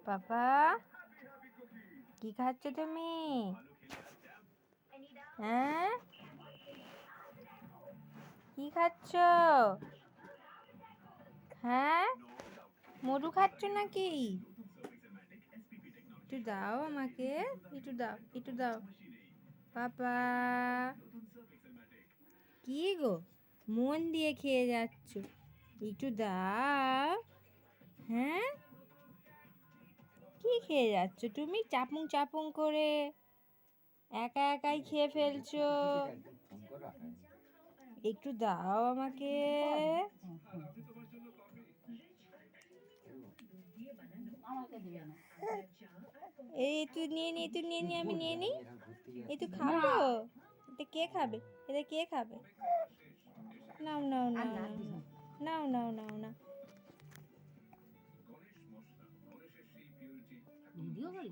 পাপা কি খাচ্ছ তুমি? হ্যাঁ, কি খাচ্ছ? হ্যাঁ, মধু খাচ্ছ নাকি? একটু দাও আমাকে, একটু দাও, একটু দাও। পাপা কি গো, মন দিয়ে খেয়ে যাচ্ছ, একটু দাও। হ্যাঁ, কি খেয়ে যাচ্ছ তুমি চাপুং চাপুং করে? একা একাই খেয়ে ফেলছো, একটু দাও আমাকে। এই তুই নিয়ে নি, তুই নিয়ে নি, আমি নিয়ে নি। এই তুই খাবো? এটা কে খাবে? এটা কে খাবে? নাও নাও নাও নাও নাও নাও নাও। ভিডিও করি।